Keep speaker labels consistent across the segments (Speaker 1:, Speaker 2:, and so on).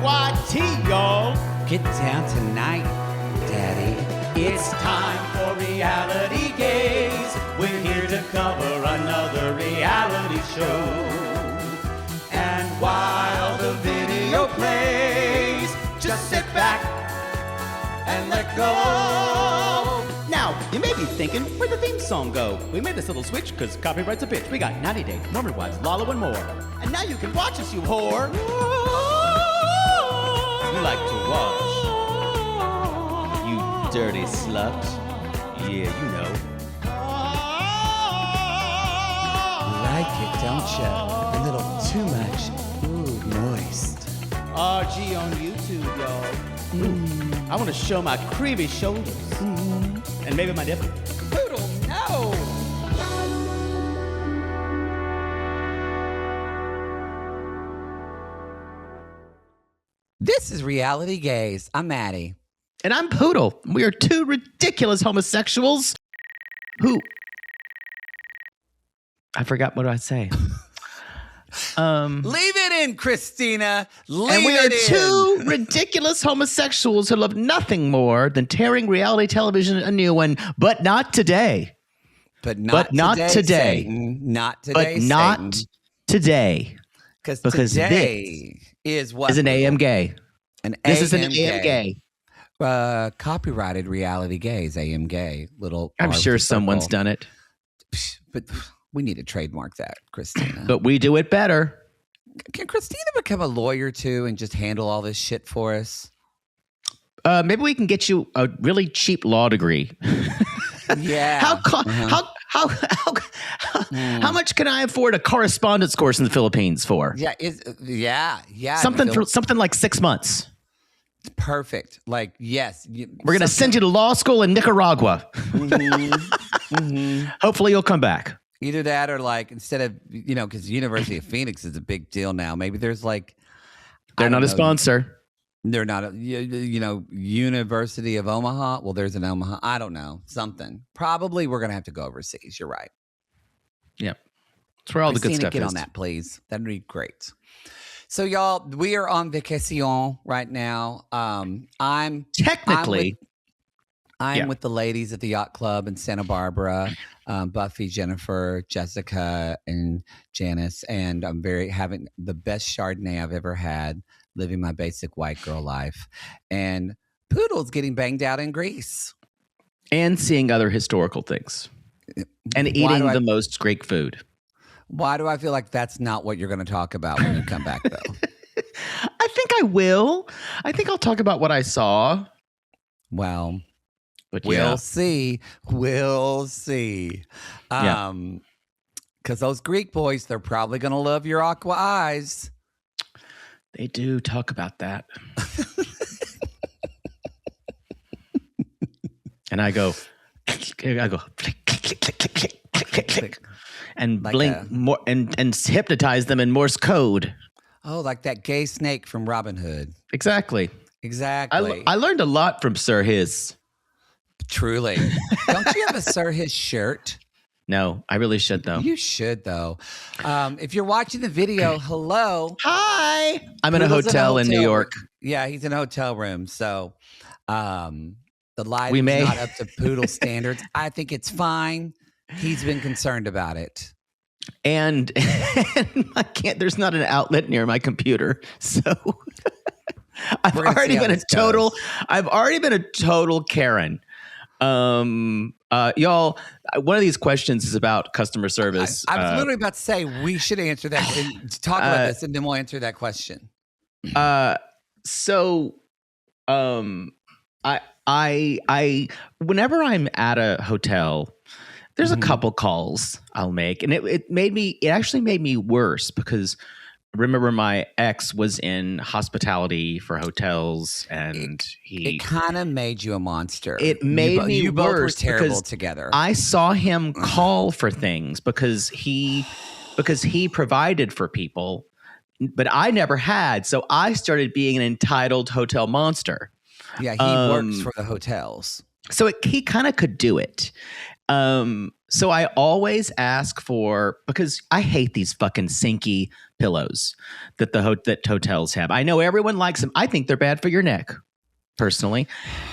Speaker 1: NYT, y'all.
Speaker 2: Get down tonight, Daddy.
Speaker 1: It's time for Reality Gays. We're here to cover another reality show. And while the video plays, just sit back and let go. Now, you may be thinking, where'd the theme song go? We made this little switch because copyright's a bitch. We got 90 Day, Norman Wives, Lalo, and more. And now you can watch us, you whore. You like to watch. You dirty slut. Yeah, you know.
Speaker 2: Like it, don't you? A little too much. Ooh, moist.
Speaker 1: RG on YouTube, y'all. I want to show my creamy shoulders. And maybe my nipple. Poodle, no!
Speaker 2: This is Reality Gays. I'm Mattie.
Speaker 1: And I'm Poodle. We are two ridiculous homosexuals who... I forgot what I say.
Speaker 2: Leave it in, Christina.
Speaker 1: And we are two ridiculous homosexuals who love nothing more than tearing reality television a new one, but not today.
Speaker 2: But not today. Satan. Not today,
Speaker 1: but not
Speaker 2: Satan.
Speaker 1: Today.
Speaker 2: Because
Speaker 1: today
Speaker 2: is what?
Speaker 1: Is an AM Gay. This is an AM Gay.
Speaker 2: Copyrighted Reality Gays, AM Gay.
Speaker 1: I'm sure someone's done it.
Speaker 2: But we need to trademark that, Christina.
Speaker 1: But we do it better.
Speaker 2: Can Christina become a lawyer too and just handle all this shit for us?
Speaker 1: Maybe we can get you a really cheap law degree.
Speaker 2: Yeah.
Speaker 1: How much can I afford a correspondence course in the Philippines for?
Speaker 2: Yeah.
Speaker 1: Something like 6 months.
Speaker 2: Perfect. Like, yes.
Speaker 1: We're going to send you to law school in Nicaragua. Hopefully you'll come back.
Speaker 2: Either that or like instead of, because University of Phoenix is a big deal now. Maybe there's like.
Speaker 1: They're not a sponsor.
Speaker 2: They're not, University of Omaha. Well, there's an Omaha. I don't know. Something. Probably we're going to have to go overseas. You're right.
Speaker 1: Yep. That's where all
Speaker 2: Christina,
Speaker 1: the good stuff
Speaker 2: get
Speaker 1: is.
Speaker 2: on that, please. That'd be great. So, y'all, we are on vacation right now. I'm with the ladies at the yacht club in Santa Barbara, Buffy, Jennifer, Jessica, and Janice. And I'm having the best Chardonnay I've ever had, living my basic white girl life. And Poodle's getting banged out in Greece.
Speaker 1: And seeing other historical things. And eating the most Greek food.
Speaker 2: Why do I feel like that's not what you're going to talk about when you come back, though?
Speaker 1: I think I will. I think I'll talk about what I saw.
Speaker 2: Well,
Speaker 1: but
Speaker 2: we'll see. We'll see. Because those Greek boys, they're probably going to love your aqua eyes.
Speaker 1: They do talk about that. And I go, click, click, click, click, click, click, click, and like blink more and hypnotize them in Morse code.
Speaker 2: Oh, like that gay snake from Robin Hood.
Speaker 1: Exactly. I learned a lot from Sir His.
Speaker 2: Truly. Don't you have a Sir His shirt?
Speaker 1: No, I really should, though.
Speaker 2: You should, though. If you're watching the video, hello.
Speaker 1: Hi. I'm in a hotel in New York.
Speaker 2: Yeah, he's in a hotel room. So the lighting's not up to Poodle standards. I think it's fine. He's been concerned about it.
Speaker 1: And I can't, there's not an outlet near my computer. So I've already been a total Karen. Y'all, one of these questions is about customer service.
Speaker 2: I was literally about to say we should answer that and talk about this, and then we'll answer that question.
Speaker 1: I whenever I'm at a hotel, there's a couple calls I'll make, and it actually made me worse because remember my ex was in hospitality for hotels, and
Speaker 2: it kind of made you a monster.
Speaker 1: It made me
Speaker 2: you
Speaker 1: worse.
Speaker 2: Both were terrible together.
Speaker 1: I saw him call for things because he provided for people, but I never had. So I started being an entitled hotel monster.
Speaker 2: Yeah, he works for the hotels.
Speaker 1: So he kind of could do it.
Speaker 3: So I always ask for, because I hate these fucking sinky pillows that that hotels have. I know everyone likes them. I think they're bad for your neck, personally.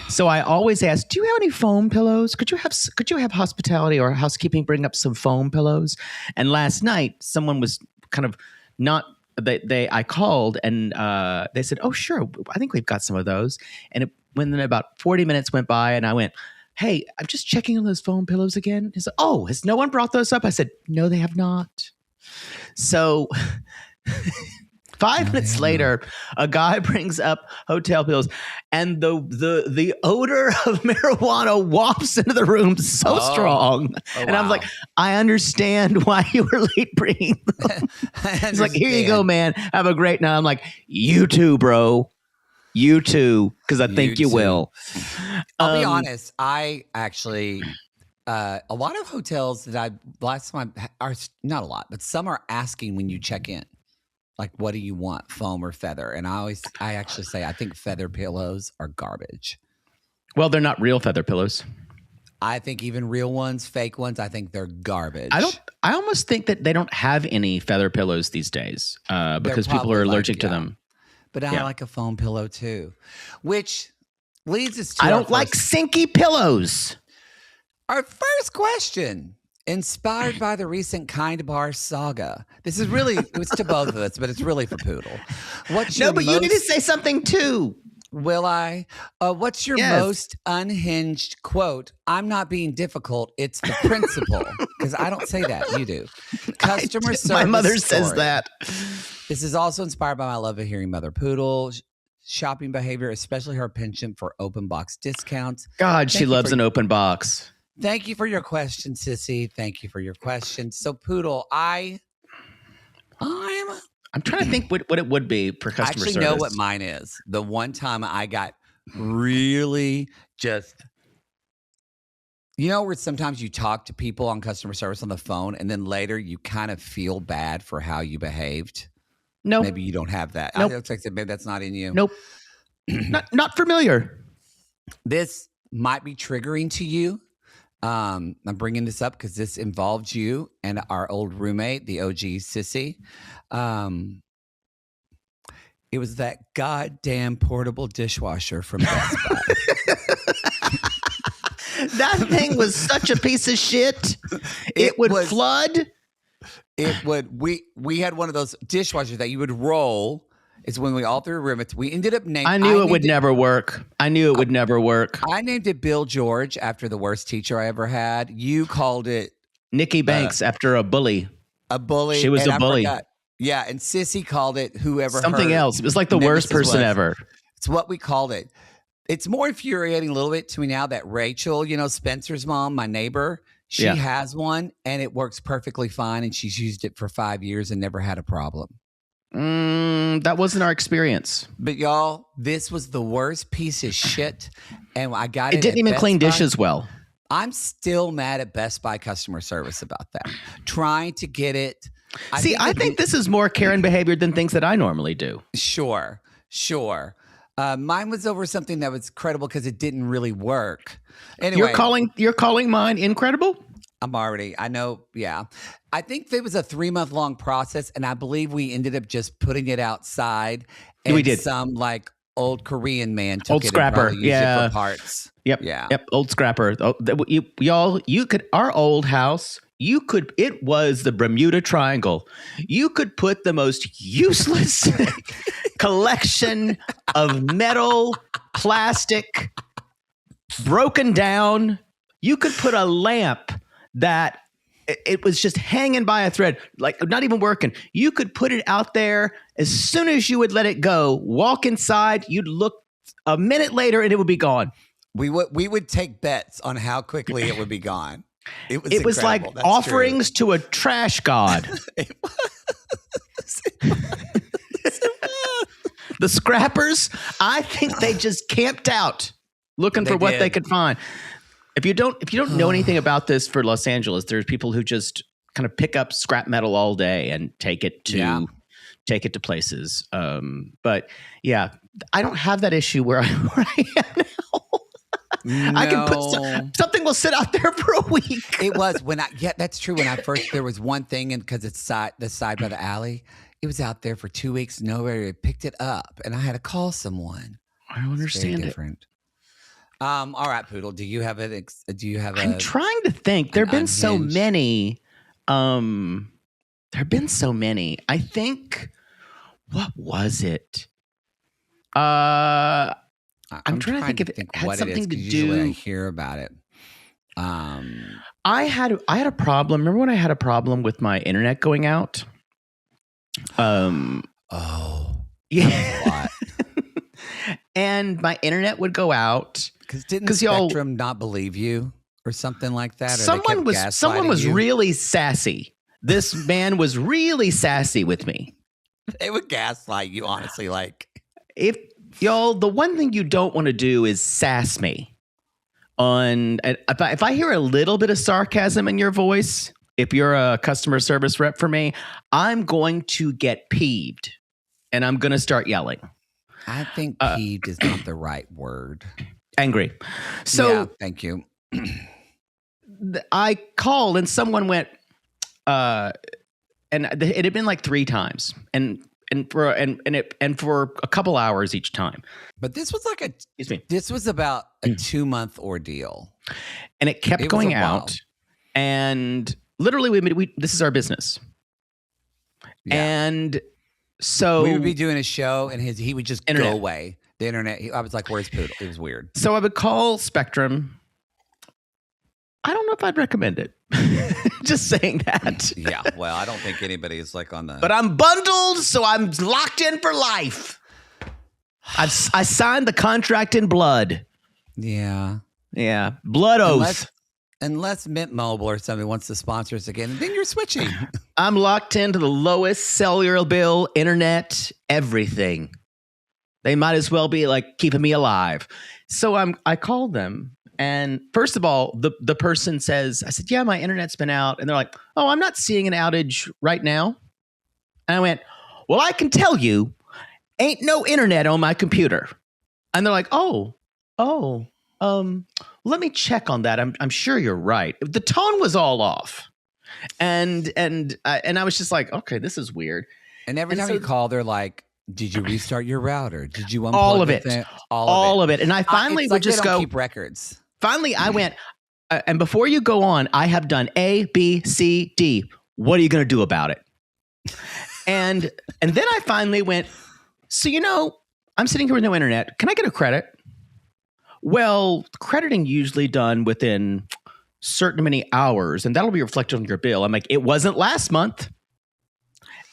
Speaker 3: So I always ask, do you have any foam pillows? Could you have hospitality or housekeeping bring up some foam pillows? And last night, someone was kind of not. I called and they said, "Oh, sure, I think we've got some of those." And when then about 40 minutes went by, and I went, "Hey, I'm just checking on those foam pillows again." He said, "Oh, has no one brought those up?" I said, "No, they have not." So 5 minutes later, a guy brings up hotel pillows, and the odor of marijuana wafts into the room so strong. And I was like, I understand why you were late bringing them. He's like, "Here you go, man. Have a great night." I'm like, "You too, bro. You too, because I think you will."
Speaker 2: I'll be honest. I actually, a lot of hotels that last time are not a lot, but some are asking when you check in, like, what do you want, foam or feather? And I actually say, I think feather pillows are garbage.
Speaker 3: Well, they're not real feather pillows.
Speaker 2: I think even real ones, fake ones, I think they're garbage.
Speaker 3: I almost think that they don't have any feather pillows these days because people are allergic to them.
Speaker 2: But I like a foam pillow too, which leads us to
Speaker 3: I don't like sinky pillows.
Speaker 2: Our first question, inspired by the recent Kind Bar saga. This is really, it's to both of us, but it's really for Poodle.
Speaker 3: You need to say something too.
Speaker 2: Will I? What's your most unhinged quote? I'm not being difficult. It's the principle. Because I don't say that. You do. Customer service.
Speaker 3: My mother says that.
Speaker 2: This is also inspired by my love of hearing Mother Poodle. Shopping behavior, especially her penchant for open box discounts.
Speaker 3: God, she loves an open box.
Speaker 2: Thank you for your question, Sissy. Thank you for your question. So, Poodle, I'm
Speaker 3: trying to think what it would be for customer service.
Speaker 2: I actually know what mine is. The one time I got really just, where sometimes you talk to people on customer service on the phone and then later you kind of feel bad for how you behaved.
Speaker 3: No,
Speaker 2: maybe you don't have that.
Speaker 3: Nope.
Speaker 2: Maybe that's not in you.
Speaker 3: Nope. not familiar.
Speaker 2: This might be triggering to you. I'm bringing this up because this involved you and our old roommate, the OG Sissy. It was that goddamn portable dishwasher from Best Buy.
Speaker 3: That thing was such a piece of shit. It would flood.
Speaker 2: It would. We had one of those dishwashers that you would roll. It's when we all threw a room. We ended up naming.
Speaker 3: I knew it would never work. I named
Speaker 2: it Bill George after the worst teacher I ever had. You called it
Speaker 3: Nikki Banks after a bully.
Speaker 2: A bully.
Speaker 3: She was a bully.
Speaker 2: Yeah, and Sissy called it whoever.
Speaker 3: Something else. It was like the worst person ever.
Speaker 2: It's what we called it. It's more infuriating a little bit to me now that Rachel, Spencer's mom, my neighbor, she has one and it works perfectly fine, and she's used it for 5 years and never had a problem.
Speaker 3: That wasn't our experience.
Speaker 2: But y'all, this was the worst piece of shit, and I got it.
Speaker 3: It didn't even clean dishes well.
Speaker 2: I'm still mad at Best Buy customer service about that. Trying to get it.
Speaker 3: I think this is more Karen behavior than things that I normally do.
Speaker 2: Sure. Mine was over something that was credible because it didn't really work. Anyway,
Speaker 3: you're calling mine incredible?
Speaker 2: I know. Yeah. I think it was a 3-month long process, and I believe we ended up just putting it outside. And
Speaker 3: we did.
Speaker 2: Some old Korean man took
Speaker 3: old
Speaker 2: it
Speaker 3: scrapper.
Speaker 2: And used it for parts.
Speaker 3: Yep.
Speaker 2: Yeah.
Speaker 3: Yep. Old scrapper. Our old house, it was the Bermuda Triangle. You could put the most useless collection of metal, plastic, broken down. You could put a lamp that it was just hanging by a thread, like not even working. You could put it out there. As soon as you would let it go, walk inside, you'd look a minute later and it would be gone.
Speaker 2: We would take bets on how quickly it would be gone.
Speaker 3: It was like That's offerings to a trash god. The scrappers, I think they just camped out looking for what they could find. If you don't know anything about this for Los Angeles, there's people who just kind of pick up scrap metal all day and take it to places. But yeah, I don't have that issue where I am now.
Speaker 2: No.
Speaker 3: I can put something thing will sit out there for a week.
Speaker 2: It was that's true. When I first, there was one thing, and because it's the side by the alley, it was out there for 2 weeks. Nobody had picked it up, and I had to call someone.
Speaker 3: I don't understand it.
Speaker 2: Different. All right, Poodle. Do you have it?
Speaker 3: I'm trying to think. There've been so many. There've been so many. I think. What was it? I'm trying to think if it had something to do.
Speaker 2: Usually I hear about it.
Speaker 3: I had a problem. Remember when I had a problem with my internet going out?
Speaker 2: Oh,
Speaker 3: yeah. And my internet would go out
Speaker 2: because didn't Spectrum not believe you or something like that?
Speaker 3: Someone was really sassy. This man was really sassy with me.
Speaker 2: They would gaslight you, honestly. Like,
Speaker 3: if y'all, the one thing you don't want to do is sass me. If I hear a little bit of sarcasm in your voice, if you're a customer service rep for me, I'm going to get peeved, and I'm going to start yelling.
Speaker 2: I think peeved is not the right word.
Speaker 3: Angry. So
Speaker 2: yeah, thank you.
Speaker 3: I called, and someone went. And it had been like 3 times, and for a couple hours each time.
Speaker 2: But this was like this was about a 2-month ordeal,
Speaker 3: and it kept going out. And literally, this is our business, and so
Speaker 2: we would be doing a show, and he would just go away. The internet. I was like, "Where's Poodle?" It was weird.
Speaker 3: So I would call Spectrum. I don't know if I'd recommend it. Just saying that.
Speaker 2: Yeah, well, I don't think anybody is like on the...
Speaker 3: But I'm bundled, so I'm locked in for life. I signed the contract in blood.
Speaker 2: Yeah.
Speaker 3: Yeah. Blood oath.
Speaker 2: Unless Mint Mobile or somebody wants to sponsor us again, then you're switching.
Speaker 3: I'm locked into the lowest cellular bill, internet, everything. They might as well be like keeping me alive. So I called them. And first of all, the person says, I said, yeah, my internet's been out. And they're like, oh, I'm not seeing an outage right now. And I went, well, I can tell you, ain't no internet on my computer. And they're like, let me check on that. I'm sure you're right. The tone was all off. And I was just like, okay, this is weird.
Speaker 2: And every time you call, they're like, did you restart your router? Did you unplug
Speaker 3: all of it?
Speaker 2: All
Speaker 3: of it. And I finally would just go
Speaker 2: keep records.
Speaker 3: Finally, I went, and before you go on, I have done A, B, C, D. What are you going to do about it? And then I finally went, so, I'm sitting here with no internet. Can I get a credit? Well, crediting usually done within certain many hours, and that'll be reflected on your bill. I'm like, it wasn't last month.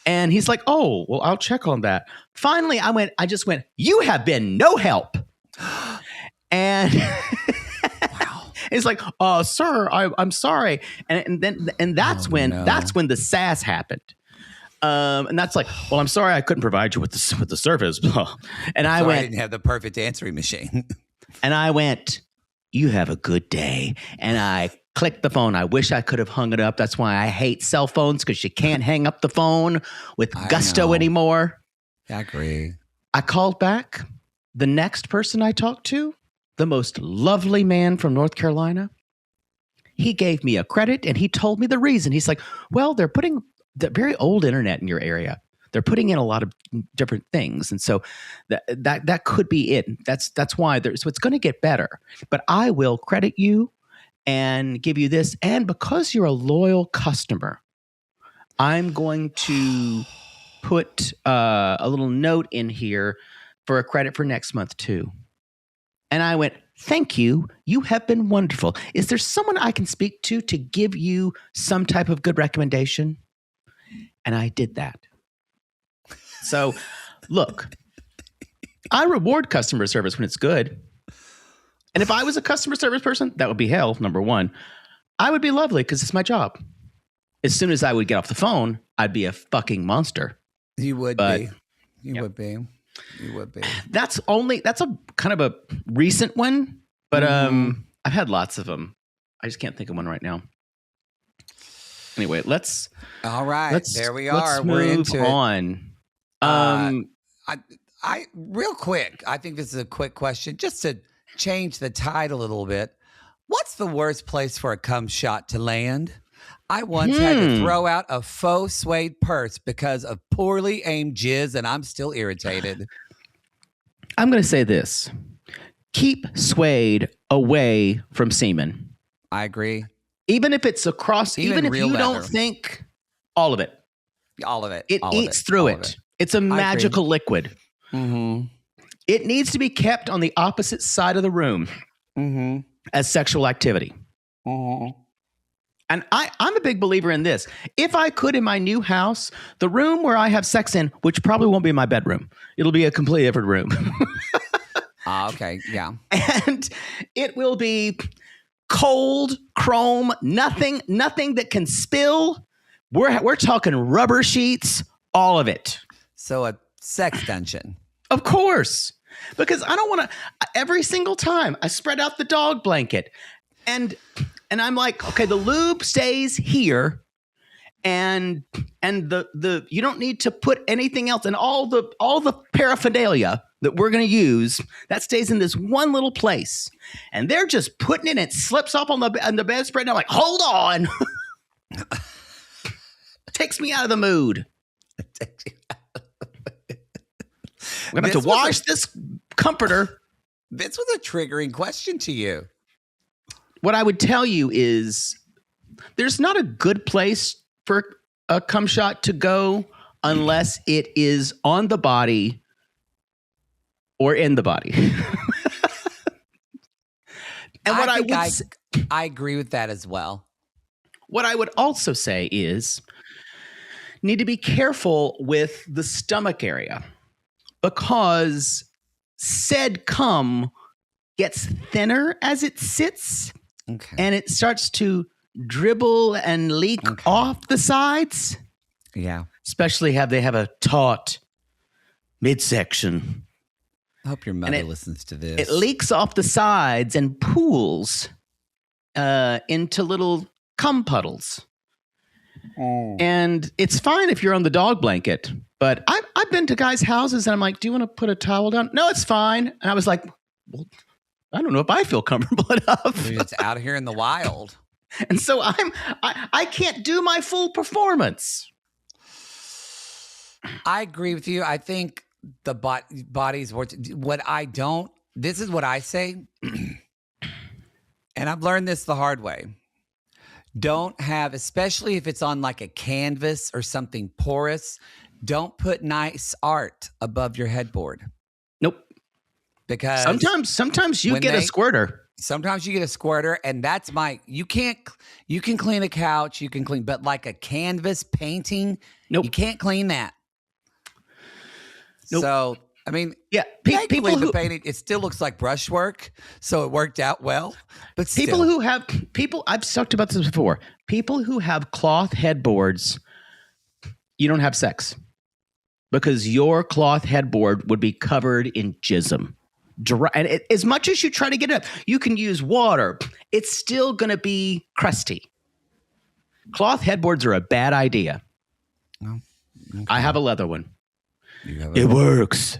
Speaker 3: And he's like, oh, well, I'll check on that. Finally, I just went, you have been no help. And... It's like, oh, sir, I'm sorry, and that's when the sass happened, and that's like, well, I'm sorry, I couldn't provide you with the service, and I
Speaker 2: didn't have the perfect answering machine,
Speaker 3: and I went, you have a good day, and I clicked the phone. I wish I could have hung it up. That's why I hate cell phones, because you can't hang up the phone with gusto anymore.
Speaker 2: I agree.
Speaker 3: I called back. The next person I talked to, the most lovely man from North Carolina, he gave me a credit, and he told me the reason. He's like, well, they're putting the very old internet in your area. They're putting in a lot of different things. And so that could be it. That's why so it's going to get better, but I will credit you and give you this. And because you're a loyal customer, I'm going to put a little note in here for a credit for next month too. And I went, thank you. You have been wonderful. Is there someone I can speak to give you some type of good recommendation? And I did that. So, look, I reward customer service when it's good. And if I was a customer service person, that would be hell, number one. I would be lovely because it's my job. As soon as I would get off the phone, I'd be a fucking monster.
Speaker 2: You would be. You would be. You would be.
Speaker 3: That's a kind of a recent one, but I've had lots of them. I just can't think of one right now. Anyway,
Speaker 2: all right, there we are.
Speaker 3: We're
Speaker 2: into
Speaker 3: on.
Speaker 2: I real quick. I think this is a quick question, just to change the tide a little bit. What's the worst place for a cum shot to land? I once had to throw out a faux suede purse because of poorly aimed jizz, and I'm still irritated.
Speaker 3: I'm going to say this. Keep suede away from semen.
Speaker 2: I agree.
Speaker 3: Even if it's across, even if you
Speaker 2: leather.
Speaker 3: don't think, all of it.
Speaker 2: All of it.
Speaker 3: It
Speaker 2: all
Speaker 3: eats
Speaker 2: of it,
Speaker 3: through
Speaker 2: all
Speaker 3: it.
Speaker 2: of it.
Speaker 3: It's a magical liquid.
Speaker 2: Mm-hmm.
Speaker 3: It needs to be kept on the opposite side of the room as sexual activity.
Speaker 2: Mm-hmm.
Speaker 3: And I'm a big believer in this. If I could, in my new house, the room where I have sex in, which probably won't be my bedroom, it'll be a completely different room.
Speaker 2: Okay, yeah.
Speaker 3: And it will be cold, chrome, nothing that can spill. We're talking rubber sheets, all of it.
Speaker 2: So a sex dungeon.
Speaker 3: Of course. Because I don't want to, every single time I spread out the dog blanket and I'm like, okay, the lube stays here and the you don't need to put anything else, and all the paraphernalia that we're going to use, that stays in this one little place. And they're just putting it, and it slips up on the bedspread, and I'm like, hold on. Takes me out of the mood. We're going to have to wash this comforter.
Speaker 2: This was a triggering question to you.
Speaker 3: What I would tell you is there's not a good place for a cum shot to go unless it is on the body or in the body. And what
Speaker 2: I agree with that as well.
Speaker 3: What I would also say is need to be careful with the stomach area, because said cum gets thinner as it sits, and it starts to dribble and leak off the sides.
Speaker 2: Yeah.
Speaker 3: Especially they have a taut midsection.
Speaker 2: I hope your mother listens to this.
Speaker 3: It leaks off the sides and pools into little cum puddles. And it's fine if you're on the dog blanket, but I've been to guys' houses and I'm like, do you want to put a towel down? No, it's fine. And I was like, well, I don't know if I feel comfortable enough.
Speaker 2: It's out here in the wild.
Speaker 3: And so I can't do my full performance.
Speaker 2: I agree with you. I think the body's what I don't, this is what I say. And I've learned this the hard way. Don't have, especially if it's on like a canvas or something porous, don't put nice art above your headboard.
Speaker 3: Nope.
Speaker 2: Because
Speaker 3: sometimes you get a squirter.
Speaker 2: Sometimes you get a squirter, and that's you can clean a couch, you can clean, but like a canvas painting,
Speaker 3: nope.
Speaker 2: You can't clean that.
Speaker 3: Nope.
Speaker 2: So, I mean,
Speaker 3: yeah,
Speaker 2: people who painting, it still looks like brushwork, so it worked out well. But
Speaker 3: I've talked about this before. People who have cloth headboards, you don't have sex because your cloth headboard would be covered in jism. And as much as you try to get it up, you can use water. It's still going to be crusty. Cloth headboards are a bad idea.
Speaker 2: Oh, okay.
Speaker 3: I have a leather one.
Speaker 2: It
Speaker 3: works.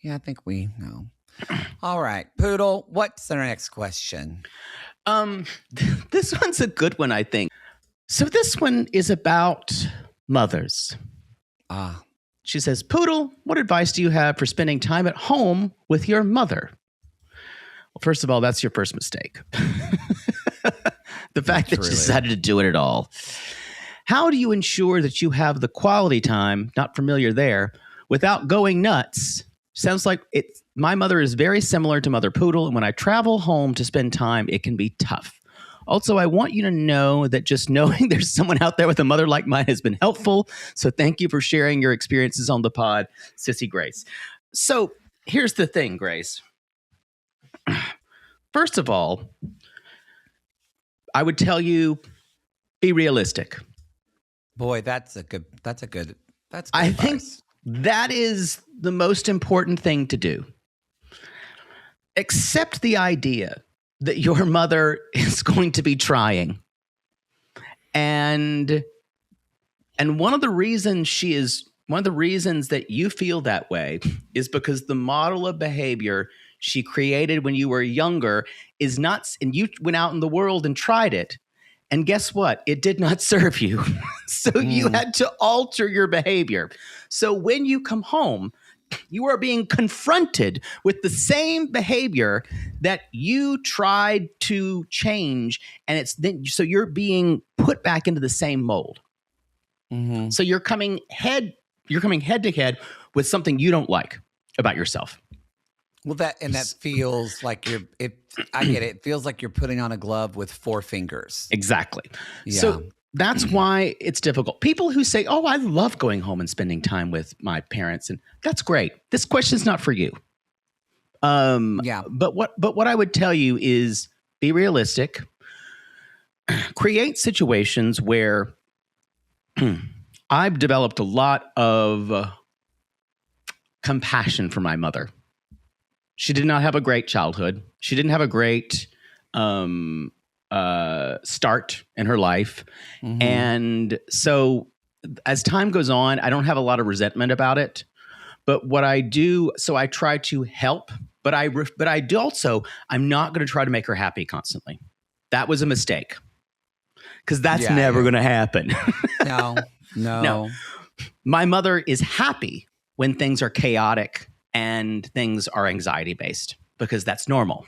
Speaker 2: Yeah, I think we know. All right, Poodle, what's our next question?
Speaker 3: This one's a good one, I think. So this one is about mothers. She says, Poodle, what advice do you have for spending time at home with your mother? Well, first of all, that's your first mistake. The fact that you decided to do it at all. How do you ensure that you have the quality time, not familiar there, without going nuts? Sounds like my mother is very similar to Mother Poodle, and when I travel home to spend time, it can be tough. Also, I want you to know that just knowing there's someone out there with a mother like mine has been helpful. So thank you for sharing your experiences on the pod, Sissy Grace. So here's the thing, Grace. First of all, I would tell you, be realistic.
Speaker 2: Boy, that's good.
Speaker 3: I think that is the most important thing to do. Accept the idea that your mother is going to be trying. And one of the reasons that you feel that way is because the model of behavior she created when you were younger is not, and you went out in the world and tried it. And guess what? It did not serve you. So you had to alter your behavior. So when you come home, you are being confronted with the same behavior that you tried to change. And it's then, so you're being put back into the same mold.
Speaker 2: Mm-hmm.
Speaker 3: So you're coming head to head with something you don't like about yourself.
Speaker 2: Well, that feels like I get it. It feels like you're putting on a glove with 4 fingers.
Speaker 3: Exactly.
Speaker 2: Yeah.
Speaker 3: So that's why it's difficult. People who say, "Oh, I love going home and spending time with my parents," and that's great. This question's not for you.
Speaker 2: Yeah.
Speaker 3: But what I would tell you is be realistic. Create situations where I've developed a lot of compassion for my mother. She did not have a great childhood. She didn't have a great start in her life. Mm-hmm. And so as time goes on, I don't have a lot of resentment about it. But what I do, so I try to help, but I do also, I'm not going to try to make her happy constantly. That was a mistake. Because that's never going to happen.
Speaker 2: No.
Speaker 3: My mother is happy when things are chaotic and things are anxiety based because that's normal.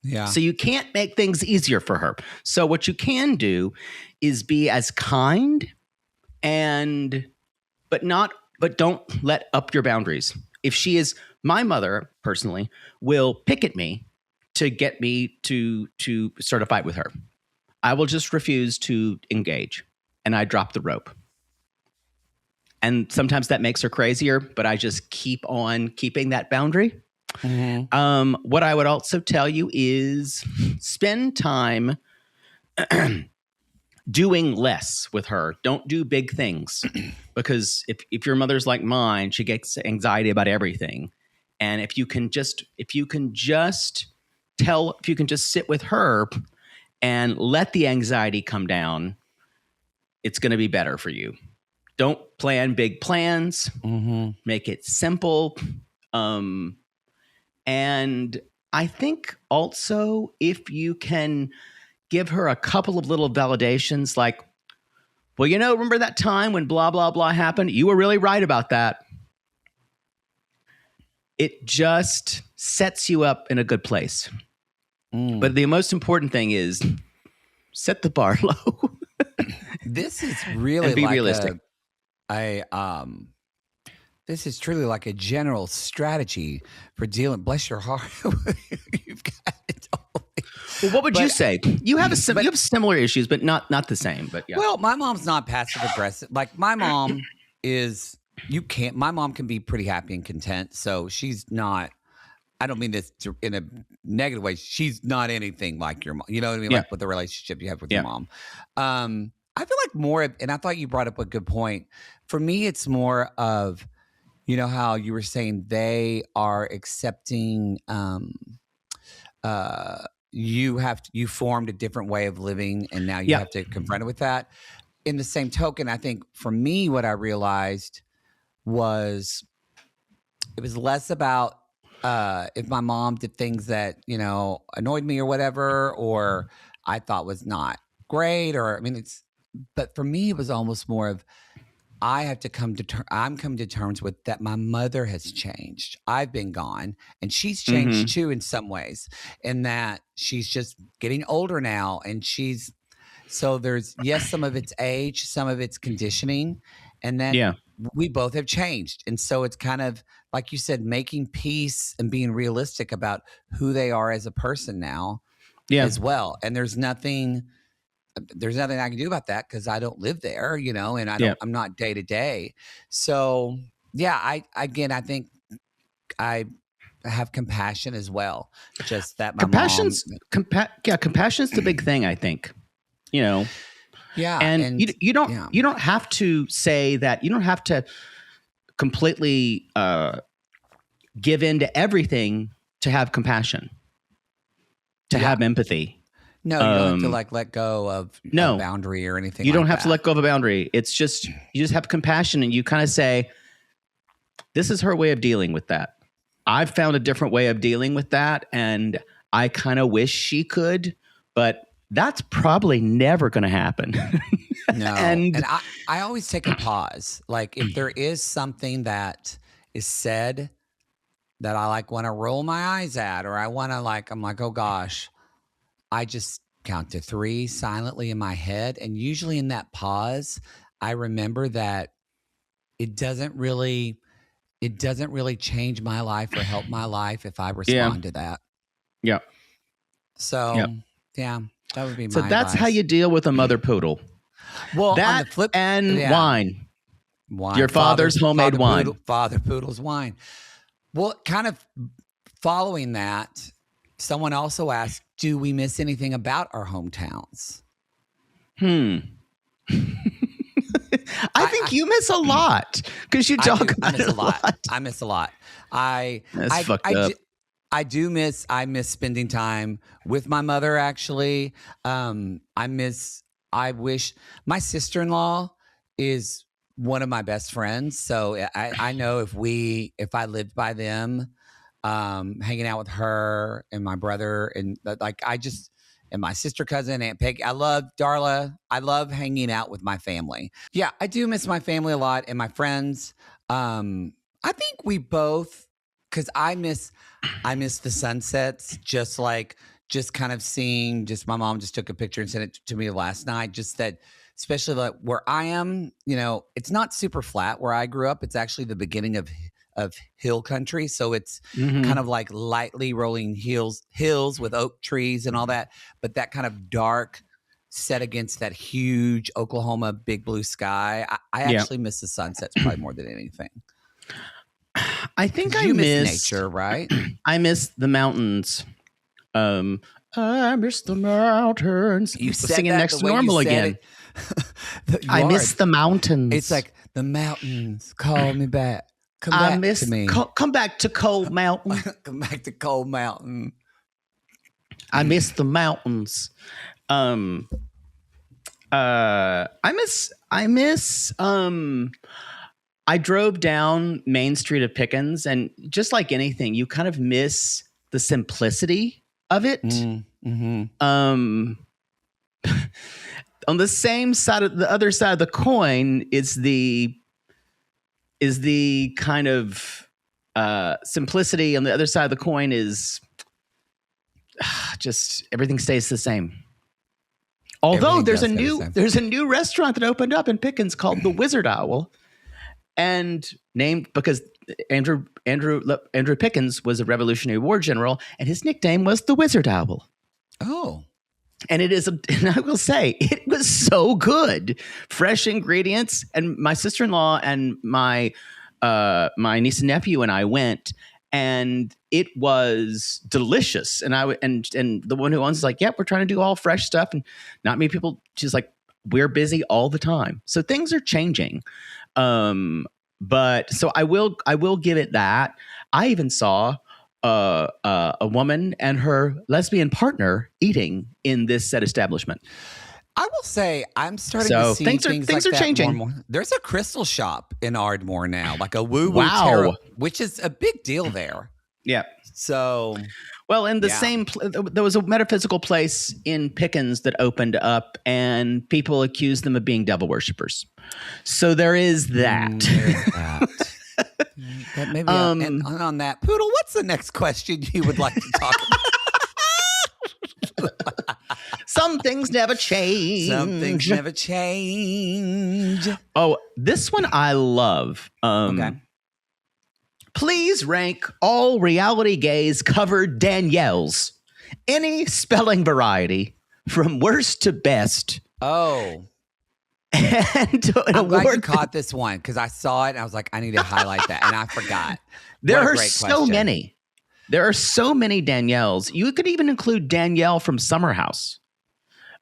Speaker 2: Yeah.
Speaker 3: So you can't make things easier for her. So what you can do is be as kind but don't let up your boundaries. If she is, my mother personally will pick at me to get me to start a fight with her. I will just refuse to engage and I drop the rope. And sometimes that makes her crazier, but I just keep on keeping that boundary. Mm-hmm. What I would also tell you is spend time doing less with her. Don't do big things because if your mother's like mine, she gets anxiety about everything. And if you can just sit with her and let the anxiety come down, it's going to be better for you. Don't plan big plans. Mm-hmm. Make it simple. And I think also if you can give her a couple of little validations like, well, remember that time when blah, blah, blah happened? You were really right about that. It just sets you up in a good place. But the most important thing is set the bar low.
Speaker 2: This is really
Speaker 3: and be realistic.
Speaker 2: This is truly like a general strategy for dealing. Bless your heart, you've got it all.
Speaker 3: Well, what would you say? You have you have similar issues, but not the same. But yeah.
Speaker 2: Well, my mom's not passive aggressive. Like my mom is. My mom can be pretty happy and content. So she's not. I don't mean this in a negative way. She's not anything like your mom. You know what I mean?
Speaker 3: Yeah.
Speaker 2: Like with the relationship you have with your mom. I feel like more of, and I thought you brought up a good point. For me, it's more of, how you were saying they are accepting. You formed a different way of living, and now you have to confront it with that. In the same token, I think for me, what I realized was it was less about if my mom did things that, annoyed me or whatever, or I thought was not great, but for me, it was almost more of, I'm coming to terms with that my mother has changed. I've been gone and she's changed too in some ways, and that she's just getting older now. And so there's, some of it's age, some of it's conditioning, and then we both have changed. And so it's kind of, like you said, making peace and being realistic about who they are as a person now as well. And there's nothing I can do about that because I don't live there, and I'm not day to day. So I think I have compassion as well. Just that compassion's
Speaker 3: the big thing, I think. Yeah. And you don't have to say that. You don't have to completely give in to everything to have compassion, to have empathy.
Speaker 2: No, you don't have to let go of a boundary or anything.
Speaker 3: You don't have to let go of a boundary. It's just, you just have compassion and you kind of say, this is her way of dealing with that. I've found a different way of dealing with that. And I kind of wish she could, but that's probably never going to happen.
Speaker 2: No. And I always take a pause. Like if there is something that is said that I like want to roll my eyes at, or I want to I'm like, oh gosh, I just count to 3 silently in my head. And usually in that pause, I remember that it doesn't really change my life or help my life if I respond to that.
Speaker 3: Yeah.
Speaker 2: So yeah, that would be my
Speaker 3: So that's
Speaker 2: advice.
Speaker 3: how you deal with a mother poodle.
Speaker 2: Well,
Speaker 3: that
Speaker 2: on the flip,
Speaker 3: and wine.
Speaker 2: Wine.
Speaker 3: Your father's homemade wine.
Speaker 2: Father Poodle's wine. Well, kind of following that, someone also asked, do we miss anything about our hometowns?
Speaker 3: I think you miss a lot because you talk about it a lot.
Speaker 2: I miss a lot.
Speaker 3: That's fucked up.
Speaker 2: I miss spending time with my mother, actually. I wish my sister-in-law is one of my best friends. So I know if I lived by them, hanging out with her and my brother and and my sister, cousin, Aunt Peggy. I love Darla. I love hanging out with my family. Yeah, I do miss my family a lot and my friends. I think we both, because I miss the sunsets, just kind of seeing, my mom just took a picture and sent it to me last night. Just that, especially like where I am, it's not super flat where I grew up. It's actually the beginning of hill country. So it's kind of like lightly rolling hills with oak trees and all that. But that kind of dark set against that huge Oklahoma big blue sky. I actually miss the sunsets probably more than anything.
Speaker 3: I think
Speaker 2: I miss nature, right?
Speaker 3: I miss the mountains. I miss the mountains.
Speaker 2: You said
Speaker 3: singing
Speaker 2: that
Speaker 3: next
Speaker 2: the way
Speaker 3: normal
Speaker 2: you said
Speaker 3: again. I miss the mountains.
Speaker 2: It's like the mountains call me back. Come back to me.
Speaker 3: Come back to Cold Mountain.
Speaker 2: Come back to Cold Mountain.
Speaker 3: I miss the mountains. I drove down Main Street of Pickens, and just like anything, you kind of miss the simplicity of it. On the same side of the other side of the coin is the kind of simplicity. On the other side of the coin is just everything stays the same. Although there's a new restaurant that opened up in Pickens called the Wizard Owl, and named because Andrew Pickens was a Revolutionary War general, and his nickname was the Wizard Owl.
Speaker 2: Oh.
Speaker 3: And and I will say, it was so good. Fresh ingredients. And my sister-in-law and my niece and nephew and I went, and it was delicious. And and the one who owns is like, yep, we're trying to do all fresh stuff. And not many people, she's like, we're busy all the time. So things are changing. But so I will give it that. I even saw a woman and her lesbian partner eating in this said establishment.
Speaker 2: I will say I'm starting to see things
Speaker 3: are
Speaker 2: like
Speaker 3: changing.
Speaker 2: More. There's a crystal shop in Ardmore now, like a woo-woo tarot, which is a big deal there.
Speaker 3: Yeah.
Speaker 2: So,
Speaker 3: well, in the same, there was a metaphysical place in Pickens that opened up, and people accused them of being devil worshippers. So there is that.
Speaker 2: But maybe on that, Poodle, what's the next question you would like to talk about?
Speaker 3: Some things never change.
Speaker 2: Some things never change.
Speaker 3: Oh, this one I love.
Speaker 2: Okay.
Speaker 3: Please rank all reality gays covered Danielles. Any spelling variety from worst to best.
Speaker 2: Oh.
Speaker 3: And
Speaker 2: I'm glad you caught this one because I saw it and I was like, I need to highlight that. And I forgot.
Speaker 3: There are so many. There are so many Danielles. You could even include Danielle from Summer House.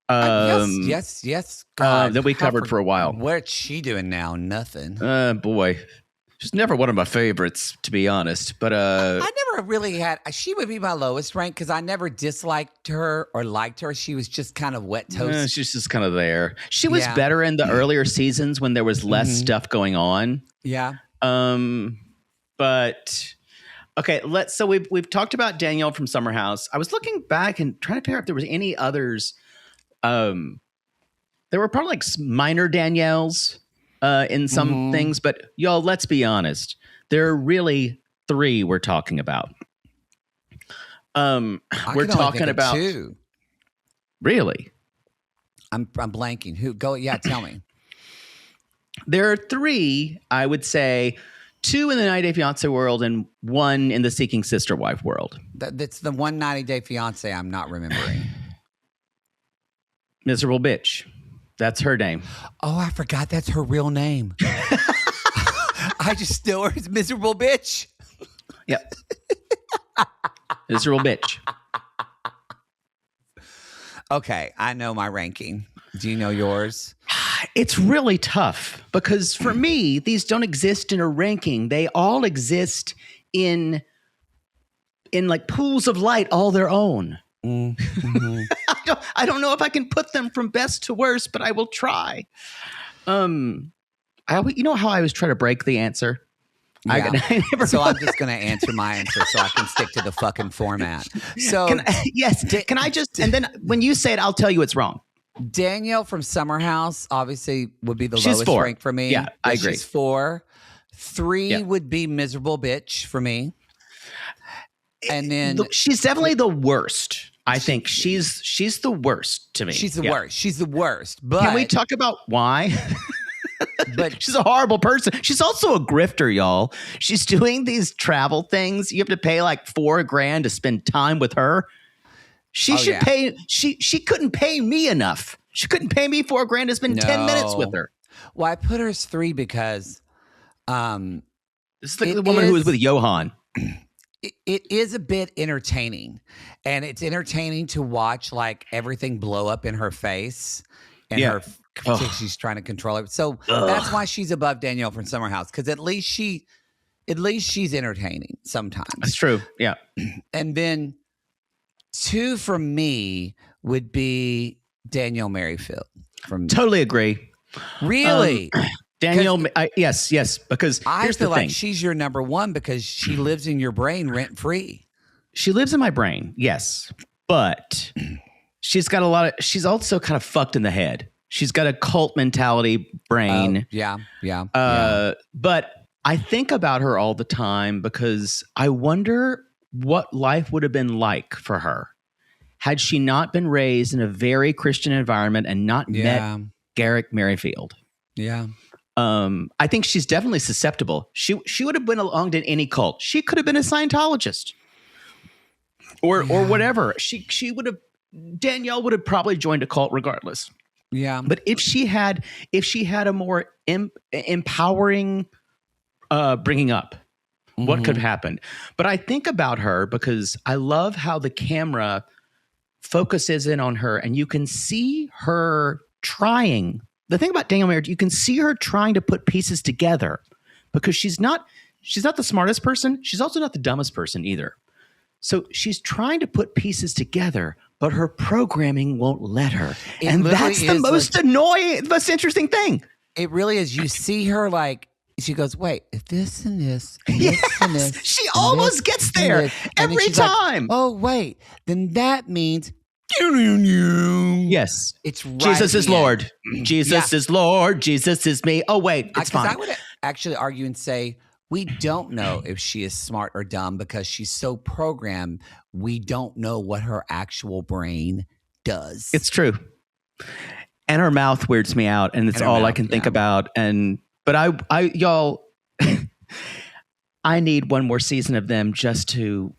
Speaker 2: Yes. God,
Speaker 3: that we covered for a while.
Speaker 2: What's she doing now? Nothing.
Speaker 3: Boy. She's never one of my favorites, to be honest. But
Speaker 2: I never really had. She would be my lowest rank because I never disliked her or liked her. She was just kind of wet toast.
Speaker 3: She's just kind of there. She was better in the earlier seasons when there was less stuff going on.
Speaker 2: Yeah.
Speaker 3: But Okay, so we've talked about Danielle from Summer House. I was looking back and trying to figure out if there was any others. There were probably like minor Danielles in some things, but y'all, let's be honest. There are really 3 we're talking about. We're talking about
Speaker 2: 2.
Speaker 3: Really?
Speaker 2: I'm blanking. Who? Go. Yeah, tell me.
Speaker 3: There are 3, I would say. 2 in the 90 Day Fiancé world and 1 in the Seeking Sister Wife world.
Speaker 2: That's the 190 Day Fiancé I'm not remembering.
Speaker 3: Miserable Bitch. That's her name.
Speaker 2: Oh, I forgot that's her real name. I just know her as Miserable Bitch.
Speaker 3: Yep. Miserable Bitch.
Speaker 2: Okay, I know my ranking. Do you know yours?
Speaker 3: It's really tough because for me, these don't exist in a ranking. They all exist in like pools of light all their own.
Speaker 2: Mm-hmm.
Speaker 3: I don't know if I can put them from best to worst, but I will try. You know how I always try to break the answer?
Speaker 2: Yeah. So I'm just going to answer my answer so I can stick to the fucking format. So
Speaker 3: can I just, and then when you say it, I'll tell you it's wrong.
Speaker 2: Danielle from Summer House obviously would be the
Speaker 3: She's
Speaker 2: lowest
Speaker 3: 4.
Speaker 2: rank for me.
Speaker 3: Yeah, I agree.
Speaker 2: She's 4. 3 would be Miserable Bitch for me. And then
Speaker 3: look, she's definitely the worst. I think she's the worst to me.
Speaker 2: She's the worst. She's the worst. But
Speaker 3: can we talk about why?
Speaker 2: But
Speaker 3: she's a horrible person. She's also a grifter, y'all. She's doing these travel things. You have to pay like $4,000 to spend time with her. She should pay. She couldn't pay me enough. She couldn't pay me $4,000 to spend 10 minutes with her.
Speaker 2: Well, I put her as 3 because
Speaker 3: this is like the woman who was with Johan.
Speaker 2: It is a bit entertaining, and it's entertaining to watch like everything blow up in her face and her. She's trying to control it. So that's why she's above Danielle from Summer House, because at least she's entertaining sometimes.
Speaker 3: That's true. Yeah. And
Speaker 2: then 2 from me would be Danielle Merrifield.
Speaker 3: Totally agree.
Speaker 2: Really?
Speaker 3: Danielle, yes, because
Speaker 2: I
Speaker 3: here's
Speaker 2: feel
Speaker 3: the thing.
Speaker 2: like she's your number 1 because she lives in your brain rent free.
Speaker 3: She lives in my brain, yes, but she's also kind of fucked in the head. She's got a cult mentality brain.
Speaker 2: Yeah.
Speaker 3: But I think about her all the time because I wonder what life would have been like for her had she not been raised in a very Christian environment and not met Garrick Merrifield.
Speaker 2: Yeah.
Speaker 3: I think she's definitely susceptible. She would have belonged in any cult. She could have been a Scientologist or whatever. She would have. Danielle would have probably joined a cult regardless.
Speaker 2: Yeah.
Speaker 3: But if she had a more empowering bringing up, what could have happened? But I think about her because I love how the camera focuses in on her and you can see her trying. The thing about Danielle Merrifield, you can see her trying to put pieces together because she's not the smartest person. She's also not the dumbest person either. So she's trying to put pieces together, but her programming won't let her. And that's the most annoying, most interesting thing.
Speaker 2: It really is. You see her like, she goes, wait, if this and this, and this and this.
Speaker 3: She almost gets there every time.
Speaker 2: Like, oh, wait, then that means. Yes. It's right.
Speaker 3: Jesus is Lord. Jesus is Lord. Jesus is me. Oh, wait, it's fine.
Speaker 2: I would actually argue and say, we don't know if she is smart or dumb because she's so programmed. We don't know what her actual brain does.
Speaker 3: It's true. And her mouth weirds me out, and it's all I can think about. But I y'all, I need one more season of them just to.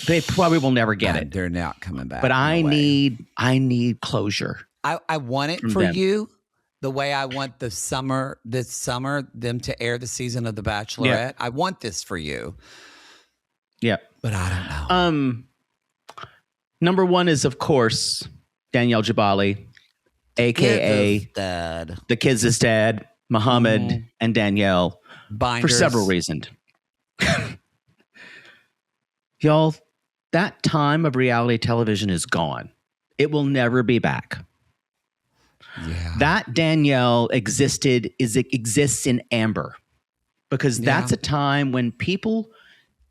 Speaker 3: They probably will never get it.
Speaker 2: They're not coming back.
Speaker 3: But I need closure.
Speaker 2: I want it for you. The way I want this summer, them to air the season of The Bachelorette. Yeah. I want this for you.
Speaker 3: Yeah.
Speaker 2: But I don't know.
Speaker 3: Number 1 is, of course, Danielle Jabali, a.k.a. The Kids' Dad, Muhammad and Danielle. Binders. For several reasons. Y'all, that time of reality television is gone. It will never be back. Yeah. That Danielle exists in amber because that's a time when people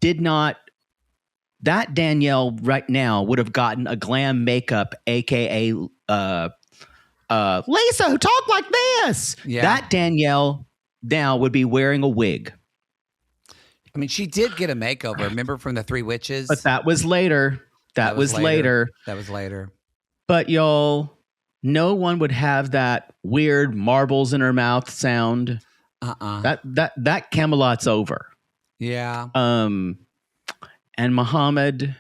Speaker 3: did not. That Danielle right now would have gotten a glam makeup, aka Lisa, who talked like this.
Speaker 2: Yeah.
Speaker 3: That Danielle now would be wearing a wig.
Speaker 2: I mean, she did get a makeover. Remember from the Three Witches?
Speaker 3: But that was later. That was later.
Speaker 2: That was later.
Speaker 3: But y'all, no one would have that weird marbles in her mouth sound. That Camelot's over.
Speaker 2: Yeah.
Speaker 3: And Muhammad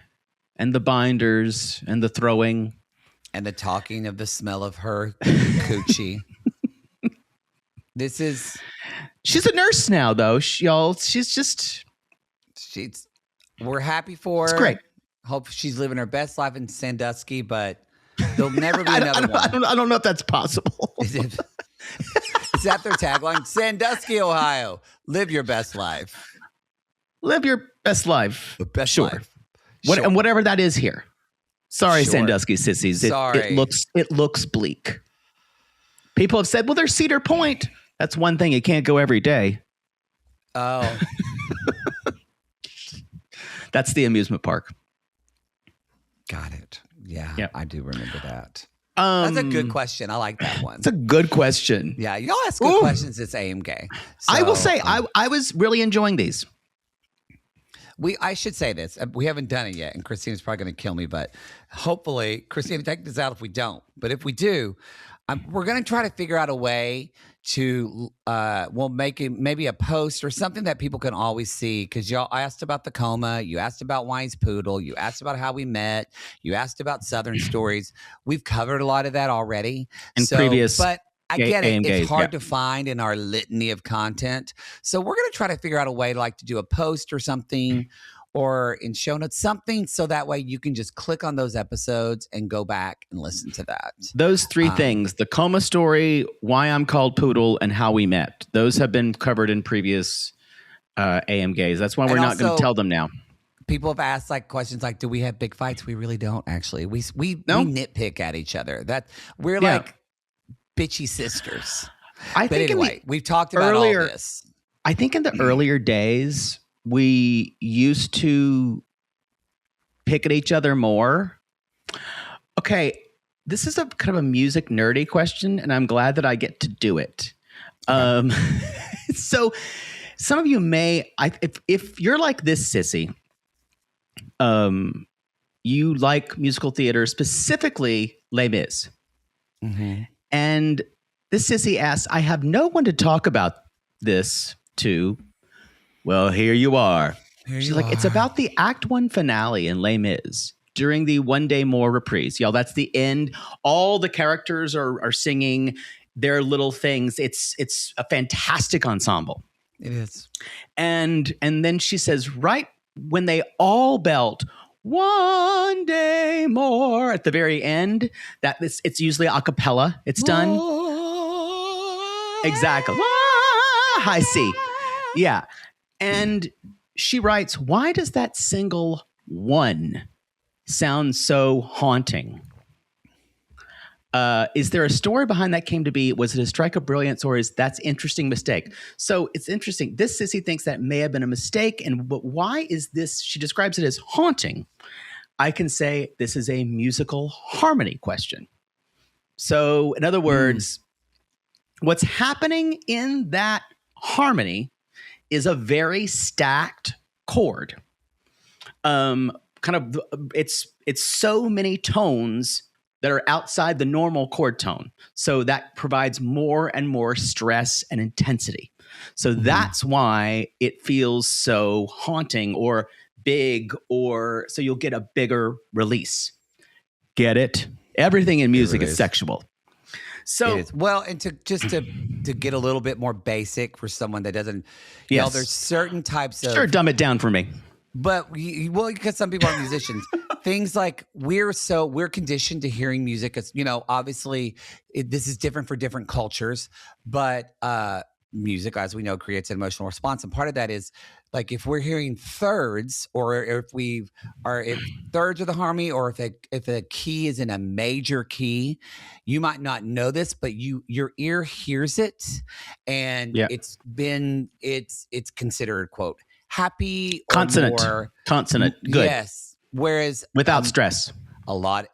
Speaker 3: and the binders and the throwing.
Speaker 2: And the talking of the smell of her coochie.
Speaker 3: She's a nurse now, though.
Speaker 2: We're happy for her.
Speaker 3: It's great.
Speaker 2: Hope she's living her best life in Sandusky, but there'll never be another one.
Speaker 3: I don't know if that's possible.
Speaker 2: Is that their tagline? Sandusky, Ohio. Live your best life.
Speaker 3: Live your best life.
Speaker 2: The best
Speaker 3: sure.
Speaker 2: life.
Speaker 3: Sure. And whatever that is here. Sorry,
Speaker 2: Sure.
Speaker 3: Sandusky sissies.
Speaker 2: Sorry.
Speaker 3: It looks bleak. People have said, well, there's Cedar Point. That's one thing. You can't go every day.
Speaker 2: Oh.
Speaker 3: That's the amusement park.
Speaker 2: Got it. Yeah,
Speaker 3: Yep.
Speaker 2: I do remember that. That's a good question. I like that one.
Speaker 3: It's a good question.
Speaker 2: Yeah, y'all ask good questions. It's AM Gay.
Speaker 3: I will
Speaker 2: So,
Speaker 3: say, I was really enjoying these.
Speaker 2: I should say this. We haven't done it yet, and Christina's probably going to kill me, but hopefully, Christina, take this out if we don't. But if we do, we're going to try to figure out a way to, we'll make it maybe a post or something that people can always see. Because y'all asked about the coma, you asked about Wine's Poodle, you asked about how we met, you asked about Southern stories. We've covered a lot of that already.
Speaker 3: In previous
Speaker 2: but I get it.
Speaker 3: AM
Speaker 2: It's
Speaker 3: Gays,
Speaker 2: hard to find in our litany of content. So we're going to try to figure out a way to do a post or something or in show notes, something so that way you can just click on those episodes and go back and listen to that.
Speaker 3: Those three things, the Coma story, Why I'm Called Poodle, and How We Met. Those have been covered in previous AM Gays. That's why we're not going to tell them now.
Speaker 2: People have asked questions like, do we have big fights? We really don't, actually. We nitpick at each other. We're like bitchy sisters. But anyway, we've talked about all this.
Speaker 3: I think in the earlier days, we used to pick at each other more. Okay, this is a kind of a music nerdy question, and I'm glad that I get to do it. So some of you may, if you're like this sissy, you like musical theater, specifically Les Mis.
Speaker 2: Mm-hmm.
Speaker 3: And this sissy asks, I have no one to talk about this to. Well, here you are. She's like, it's about the Act 1 finale in Les Mis during the One Day More reprise. Y'all, that's the end. All the characters are singing their little things. It's a fantastic ensemble.
Speaker 2: It is.
Speaker 3: And then she says, right when they all belt One Day More at the very end, it's usually a cappella. It's done. Exactly. High C. Yeah. And she writes, why does that single one sound so haunting? Is there a story behind that came to be? Was it a strike of brilliance, or that's interesting mistake? So it's interesting. This sissy thinks that may have been a mistake. But why is this? She describes it as haunting. I can say this is a musical harmony question. So in other words, what's happening in that harmony is a very stacked chord. It's so many tones that are outside the normal chord tone. So that provides more and more stress and intensity. So that's why it feels so haunting or big, or so you'll get a bigger release. Get it? Everything in music is sexual. So
Speaker 2: well, and to get a little bit more basic for someone that doesn't, there's certain types of
Speaker 3: dumb it down for me.
Speaker 2: But because some people are musicians, things like we're conditioned to hearing music. It's, obviously this is different for different cultures, but music, as we know, creates an emotional response, and part of that is like if we're hearing thirds, or if thirds of the harmony, or if a key is in a major key, you might not know this, but your ear hears it, and it's considered, quote, happy or
Speaker 3: Consonant.
Speaker 2: more
Speaker 3: Consonant. Good.
Speaker 2: Yes. Whereas
Speaker 3: Without stress.
Speaker 2: a lot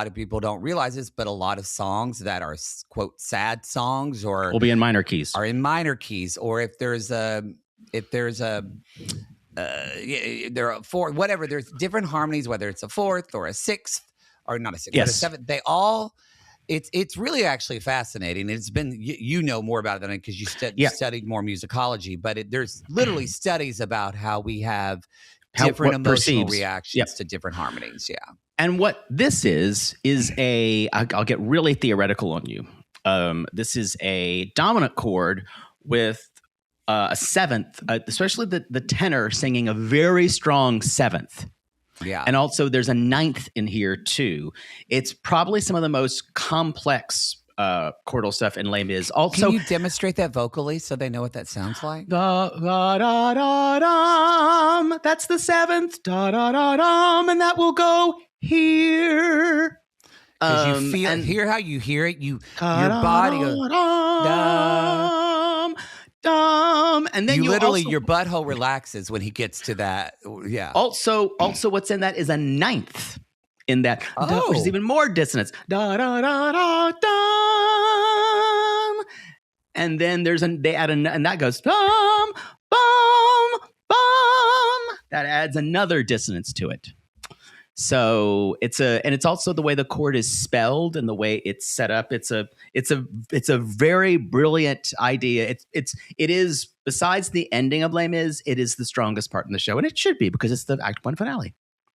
Speaker 2: of people don't realize this, but a lot of songs that are quote sad songs or
Speaker 3: Will be in minor keys.
Speaker 2: are in minor keys, or if there's a there are four, whatever, there's different harmonies, whether it's a fourth or a sixth or not a sixth, but a seventh, they all, it's really actually fascinating. It's been, you know more about it than I, because you studied more musicology, but there's literally studies about how we have different emotional reactions to different harmonies. Yeah.
Speaker 3: And what this is I'll get really theoretical on you. This is a dominant chord with a seventh, especially the tenor singing a very strong seventh.
Speaker 2: Yeah.
Speaker 3: And also there's a ninth in here too. It's probably some of the most complex chordal stuff in Les Mis. Also,
Speaker 2: can you demonstrate that vocally so they know what that sounds like?
Speaker 3: Da, da, da, da, dum. That's the seventh. Da, da, da, dum. And that will go here.
Speaker 2: Because you feel, hear how you hear it. Your body goes,
Speaker 3: dum, dum. And then
Speaker 2: you literally,
Speaker 3: also,
Speaker 2: your butthole relaxes when he gets to that. Yeah.
Speaker 3: Also, what's in that is a ninth in that, which is even more dissonance. Da, da, da, da, dum. And then they add and that goes bum, bum, bum. That adds another dissonance to it. So it's also the way the chord is spelled and the way it's set up. It's a very brilliant idea. It is, besides the ending of Les Mis, it is the strongest part in the show, and it should be because it's the Act 1 finale.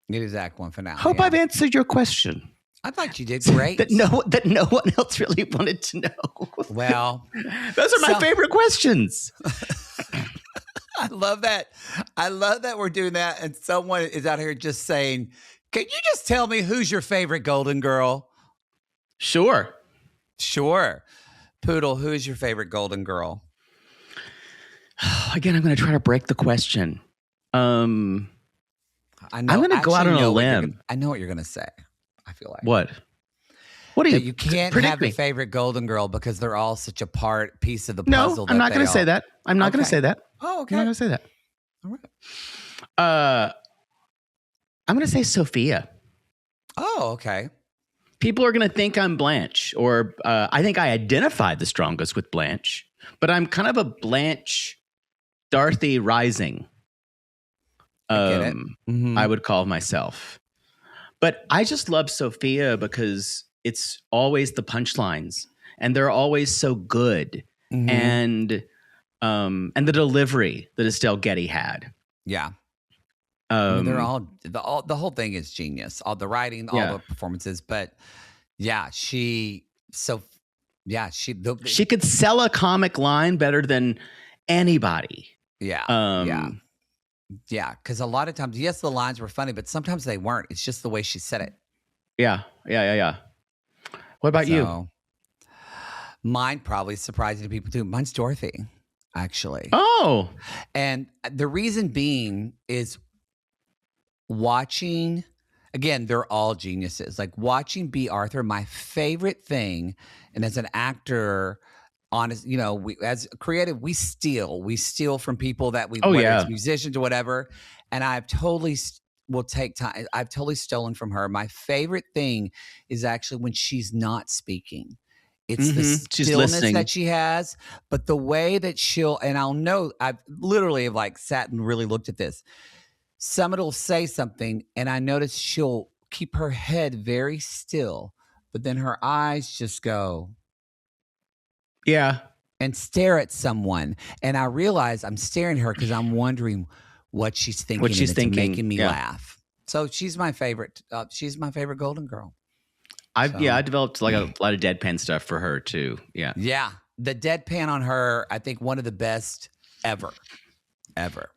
Speaker 2: It is Act 1 finale.
Speaker 3: Hope I've answered your question.
Speaker 2: I thought you did great.
Speaker 3: that no one else really wanted to know.
Speaker 2: Well,
Speaker 3: those are my favorite questions.
Speaker 2: I love that. I love that we're doing that, and someone is out here just saying, "Can you just tell me who's your favorite Golden Girl?"
Speaker 3: Sure.
Speaker 2: Poodle, who is your favorite Golden Girl?
Speaker 3: Again, I'm going to try to break the question. I'm going to go out on a limb.
Speaker 2: I know what you're going to say. I feel like.
Speaker 3: What are you?
Speaker 2: You can't have a favorite Golden Girl because they're all such a piece of the puzzle.
Speaker 3: No, I'm not going to say that. I'm not going to say that.
Speaker 2: Oh, okay.
Speaker 3: I'm not going to say that.
Speaker 2: All right.
Speaker 3: I'm going to say Sophia.
Speaker 2: Oh, okay.
Speaker 3: People are going to think I'm Blanche, or I think I identify the strongest with Blanche, but I'm kind of a Blanche Dorothy Rising.
Speaker 2: I get it. Mm-hmm.
Speaker 3: I would call myself. But I just love Sophia because it's always the punchlines, and they're always so good, and the delivery that Estelle Getty had.
Speaker 2: Yeah. They're all the whole thing is genius. All the writing, all the performances, but she
Speaker 3: could sell a comic line better than anybody.
Speaker 2: Yeah. Because a lot of times, yes, the lines were funny, but sometimes they weren't. It's just the way she said it.
Speaker 3: Yeah. What about you?
Speaker 2: Mine probably surprising to people too. Mine's Dorothy, actually.
Speaker 3: Oh,
Speaker 2: and the reason being is watching. Again, they're all geniuses. Like watching B. Arthur, my favorite thing, and as an actor. Honest, we as creative, we steal from people that whether it's musicians or whatever. And I've totally will take time. I've totally stolen from her. My favorite thing is actually when she's not speaking. It's the stillness that she has, but the way that I've literally have sat and really looked at this. Somebody will say something and I notice she'll keep her head very still, but then her eyes just go.
Speaker 3: Yeah.
Speaker 2: And stare at someone. And I realize I'm staring at her because I'm wondering what she's thinking. It's making me laugh. So she's my favorite. She's my favorite Golden Girl.
Speaker 3: I developed a lot of deadpan stuff for her too. Yeah.
Speaker 2: Yeah. The deadpan on her, I think one of the best ever.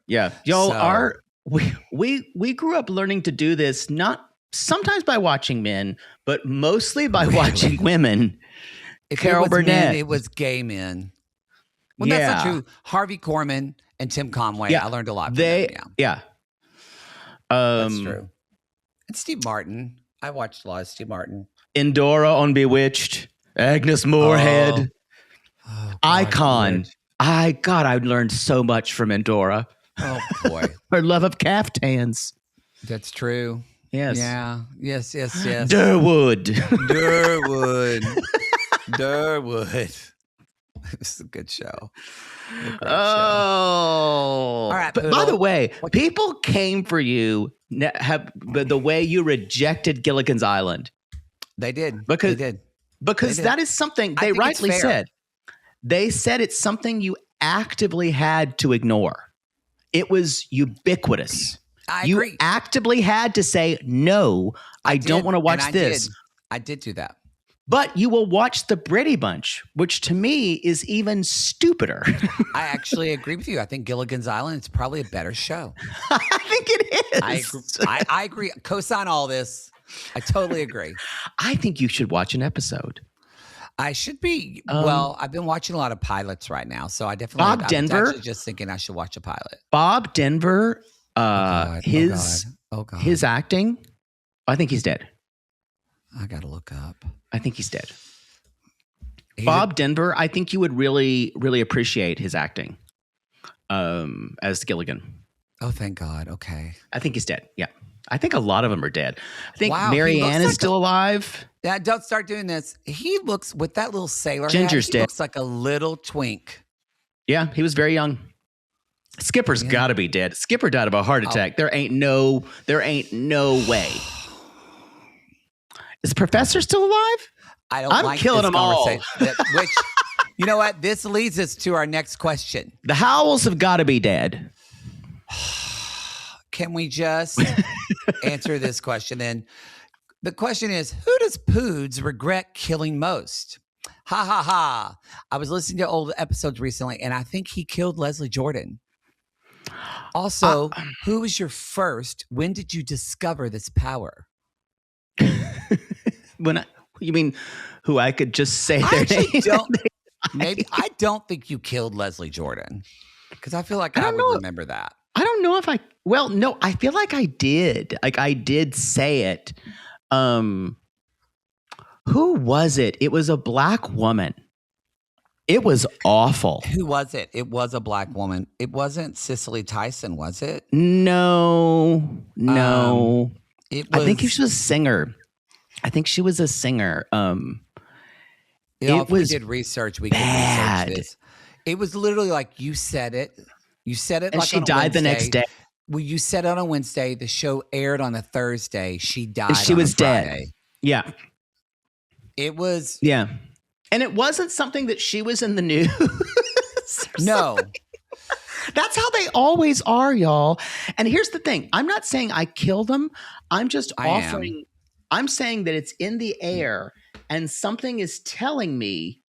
Speaker 3: Yeah. Y'all we grew up learning to do this, not sometimes by watching men, but mostly by watching women. Carol Burnett.
Speaker 2: It was gay men. Well, that's not true. Harvey Korman and Tim Conway. I learned a lot from them.
Speaker 3: Yeah.
Speaker 2: That's true. And Steve Martin. I watched a lot of Steve Martin.
Speaker 3: Endora on Bewitched. Agnes Moorehead. Icon. I learned so much from Endora.
Speaker 2: Oh boy,
Speaker 3: Her love of caftans.
Speaker 2: that's true.
Speaker 3: Yes.
Speaker 2: Yeah. Yes.
Speaker 3: Durwood.
Speaker 2: Durwood. This is a good show.
Speaker 3: Oh.
Speaker 2: All right.
Speaker 3: But by the way, people came for you the way you rejected Gilligan's Island.
Speaker 2: They did.
Speaker 3: Because
Speaker 2: they did.
Speaker 3: Because that is something they rightly said. They said it's something you actively had to ignore. It was ubiquitous.
Speaker 2: I
Speaker 3: you
Speaker 2: agree.
Speaker 3: actively had to say, no, I don't want to watch this.
Speaker 2: I did do that.
Speaker 3: But you will watch the Brady Bunch, which to me is even stupider.
Speaker 2: I actually agree with you. I think Gilligan's Island is probably a better show.
Speaker 3: I think it is.
Speaker 2: I agree. Co-sign all this. I totally agree.
Speaker 3: I think you should watch an episode.
Speaker 2: I should be. Well, I've been watching a lot of pilots right now, so I definitely.
Speaker 3: Bob Denver.
Speaker 2: I was actually just thinking I should watch a pilot.
Speaker 3: Bob Denver. His acting. I think he's dead.
Speaker 2: I gotta look up.
Speaker 3: I think he's dead. Bob Denver. I think you would really, really appreciate his acting as Gilligan.
Speaker 2: Oh, thank God. Okay.
Speaker 3: I think he's dead. Yeah. I think a lot of them are dead. I think
Speaker 2: Wow,
Speaker 3: Mary Ann is still alive.
Speaker 2: Yeah, don't start doing this. He looks, with that little sailor
Speaker 3: Ginger's
Speaker 2: hat, he
Speaker 3: dead.
Speaker 2: looks like a little twink.
Speaker 3: Yeah, he was very young. Skipper's got to be dead. Skipper died of a heart attack. There ain't no way. Is the professor still alive? I'm killing them all.
Speaker 2: Which, you know what? This leads us to our next question.
Speaker 3: The Howells have got to be dead.
Speaker 2: Can we just answer this question then? The question is, who does Poods regret killing most? Ha ha ha. I was listening to old episodes recently, and I think he killed Leslie Jordan. Also, who was your first? When did you discover this power?
Speaker 3: You mean who I could just say their name?
Speaker 2: I don't think you killed Leslie Jordan, because I feel like I would remember that.
Speaker 3: I don't know if no, I feel like I did. Like I did say it. Who was it? It was a black woman. It was awful.
Speaker 2: Who was it? It was a black woman. It wasn't Cicely Tyson, was it?
Speaker 3: No.
Speaker 2: It was,
Speaker 3: I think she was a singer.
Speaker 2: If we did research, we could research this. It was literally like you said it. You said it,
Speaker 3: and
Speaker 2: like
Speaker 3: she
Speaker 2: on a
Speaker 3: died
Speaker 2: Wednesday.
Speaker 3: The next day.
Speaker 2: Well, you said it on a Wednesday. The show aired on a Thursday. She died.
Speaker 3: She was dead. Yeah.
Speaker 2: It was.
Speaker 3: Yeah. And it wasn't something that she was in the news.
Speaker 2: No.
Speaker 3: That's how they always are, y'all. And here's the thing. I'm not saying I killed them. I'm just offering. I'm saying that it's in the air and something is telling me.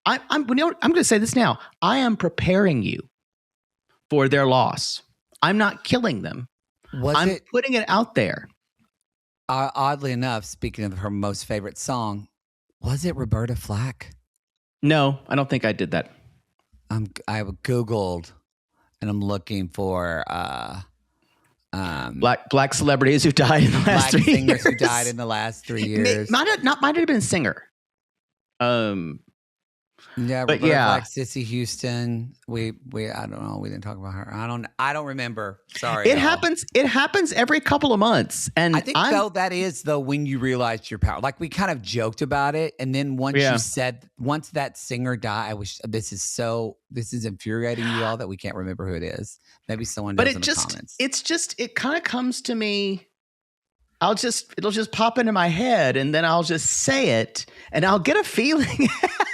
Speaker 3: I'm going to say this now. I am preparing you for their loss. I'm not killing them. I'm putting it out there.
Speaker 2: Oddly enough, speaking of her most favorite song, was it Roberta Flack?
Speaker 3: No, I don't think I did that.
Speaker 2: I Googled and I'm looking for
Speaker 3: black celebrities who died in the last 3 years.
Speaker 2: Black singers who died in the last 3 years.
Speaker 3: Might have been a singer.
Speaker 2: Yeah,
Speaker 3: but
Speaker 2: Roberta Flack, Sissy Houston. I don't know. We didn't talk about her. I don't remember. Sorry.
Speaker 3: It happens every couple of months. And
Speaker 2: I think that is when you realize your power. Like we kind of joked about it. And then once that singer died, this is infuriating you all that we can't remember who it is. Maybe someone does in the comments.
Speaker 3: It kind of comes to me. It'll just pop into my head and then I'll just say it and I'll get a feeling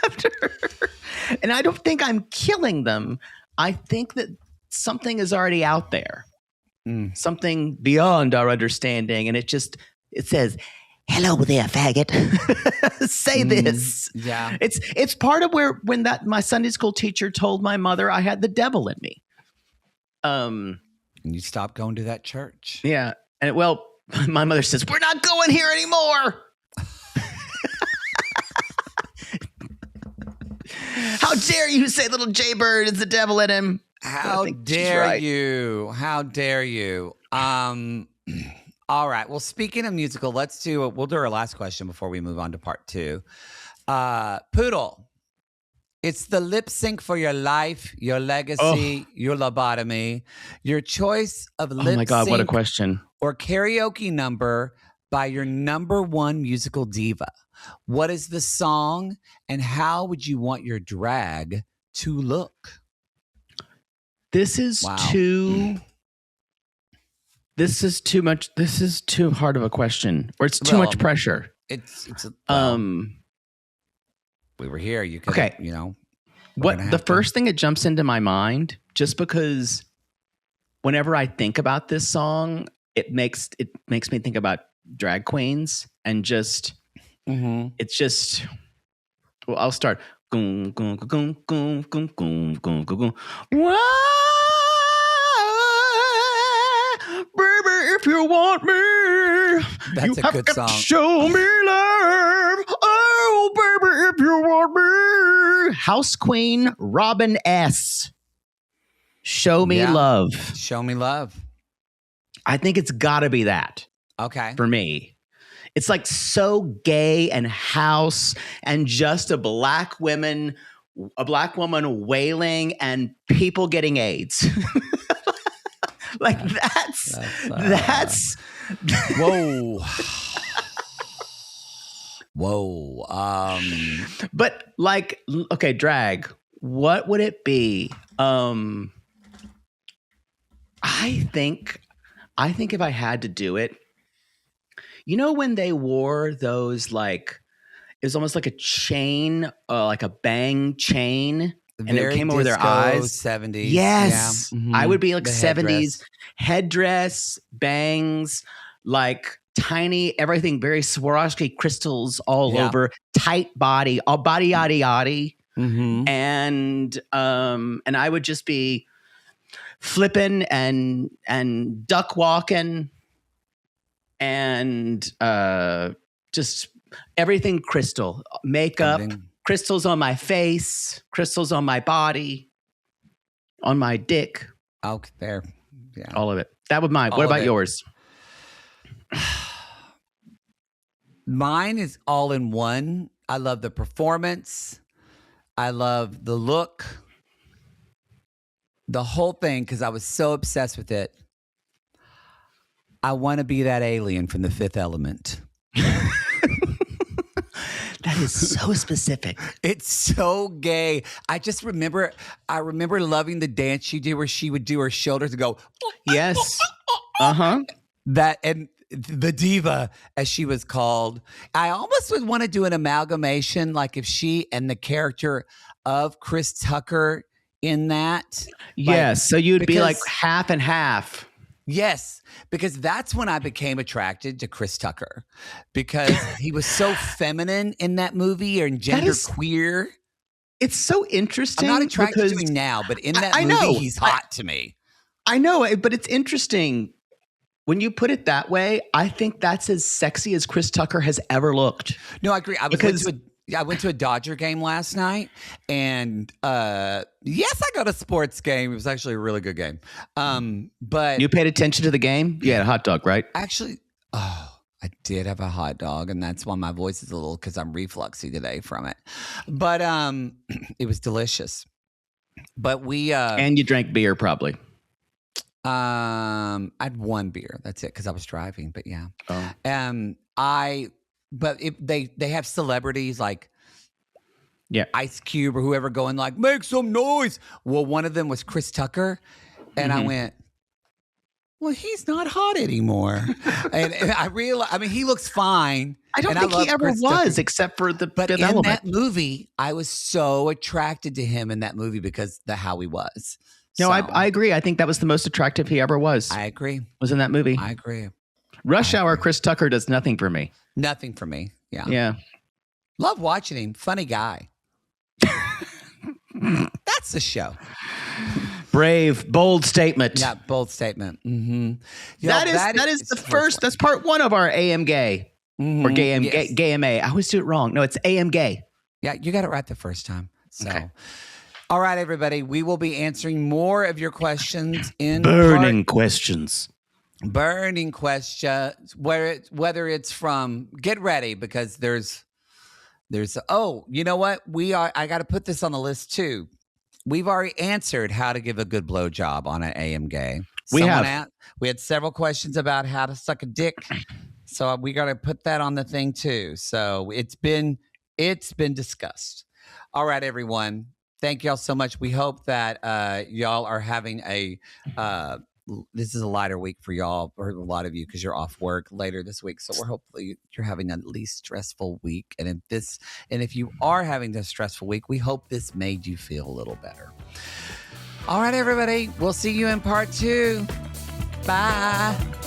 Speaker 3: after. And I don't think I'm killing them. I think that something is already out there. Something beyond our understanding. And it says, hello there, faggot. Say this.
Speaker 2: Yeah.
Speaker 3: It's part of when my Sunday school teacher told my mother I had the devil in me.
Speaker 2: And you stopped going to that church.
Speaker 3: Yeah. And my mother says, we're not going here anymore. How dare you say little Jaybird is the devil in him?
Speaker 2: How dare you? How dare you? All right. Well, speaking of musical, we'll do our last question before we move on to part 2. Poodle, It's the lip sync for your life, your legacy, your lobotomy, your choice of lip sync.
Speaker 3: Oh my God, what a question.
Speaker 2: Or karaoke number by your number one musical diva. What is the song and how would you want your drag to look?
Speaker 3: This is too much. This is too hard of a question, or it's too much pressure.
Speaker 2: We were here. You could, you know.
Speaker 3: What the first thing that jumps into my mind, just because whenever I think about this song, it makes me think about drag queens and just it's just. Well, I'll start. Whoa, baby, if you want me,
Speaker 2: that's a good song.
Speaker 3: Show me love. Oh, baby, if you want me. House Queen Robin S. Show me love.
Speaker 2: Show me love.
Speaker 3: I think it's got to be that.
Speaker 2: Okay.
Speaker 3: For me. It's like so gay and house and just a black woman wailing and people getting AIDS. Like that's
Speaker 2: whoa. Whoa.
Speaker 3: But like, okay, drag. What would it be? I think if I had to do it, you know, when they wore those, like, it was almost like a chain, like a bang chain, and it came over their eyes.
Speaker 2: 70s.
Speaker 3: Yes.
Speaker 2: Yeah. Mm-hmm.
Speaker 3: I would be like
Speaker 2: the
Speaker 3: 70s headdress, bangs, like tiny, everything, very Swarovski crystals all over, tight body, all body yaddy yaddy.
Speaker 2: Mm-hmm.
Speaker 3: And I would just be flipping and duck walking and just everything crystal, makeup, crystals on my face, crystals on my body, on my dick.
Speaker 2: Oh, there. Yeah.
Speaker 3: All of it. That would mine. What about yours?
Speaker 2: Mine is all in one. I love the performance. I love the look. The whole thing, because I was so obsessed with it. I want to be that alien from The Fifth Element.
Speaker 3: That is so specific.
Speaker 2: It's so gay. I remember loving the dance she did where she would do her shoulders and go,
Speaker 3: yes. Uh-huh.
Speaker 2: That, and the diva, as she was called. I almost would want to do an amalgamation, like if she and the character of Chris Tucker in that.
Speaker 3: Yes. Like, so you'd be like half and half.
Speaker 2: Yes, because that's when I became attracted to Chris Tucker, because he was so feminine in that movie and genderqueer.
Speaker 3: It's so interesting.
Speaker 2: I'm not attracted to him now, but in that movie, he's hot to me.
Speaker 3: I know, but it's interesting. When you put it that way, I think that's as sexy as Chris Tucker has ever looked.
Speaker 2: No, I agree. I went to a Dodger game last night, and yes, I got a sports game. It was actually a really good game. But
Speaker 3: you paid attention to the game? You had a hot dog, right?
Speaker 2: Actually, I did have a hot dog, and that's why my voice is a little, because I'm refluxy today from it. But it was delicious. But we
Speaker 3: and you drank beer probably.
Speaker 2: I had one beer. That's it, because I was driving. But yeah. But they have celebrities like Ice Cube or whoever going like, make some noise. Well, one of them was Chris Tucker. And I went, well, he's not hot anymore. and I realized, I mean, he looks fine.
Speaker 3: I don't think he ever was, except for the Fifth Element.
Speaker 2: That movie, I was so attracted to him in that movie because how he was.
Speaker 3: No, I agree. I think that was the most attractive he ever was.
Speaker 2: I agree.
Speaker 3: Was in that movie.
Speaker 2: I agree.
Speaker 3: Rush Hour, Chris Tucker does nothing for me.
Speaker 2: Nothing for me. Yeah.
Speaker 3: Yeah.
Speaker 2: Love watching him. Funny guy. That's the show.
Speaker 3: Brave, bold statement.
Speaker 2: Yeah, bold statement. Mm-hmm.
Speaker 3: That is the first. That's part one of our AM Gay or Gay AMA. I always do it wrong. No, it's AM Gay.
Speaker 2: Yeah, you got it right the first time. So, all right, everybody, we will be answering more of your questions in
Speaker 3: burning questions.
Speaker 2: Burning questions, whether it's from, get ready, because there's You know what? I got to put this on the list too. We've already answered how to give a good blowjob on an AM Gay. We had several questions about how to suck a dick. So we got to put that on the thing too. So it's been discussed. All right, everyone. Thank y'all so much. We hope that y'all are having this is a lighter week for y'all, or a lot of you, because you're off work later this week. So hopefully you're having a least stressful week. And if you are having a stressful week, we hope this made you feel a little better. All right, everybody. We'll see you in part 2. Bye.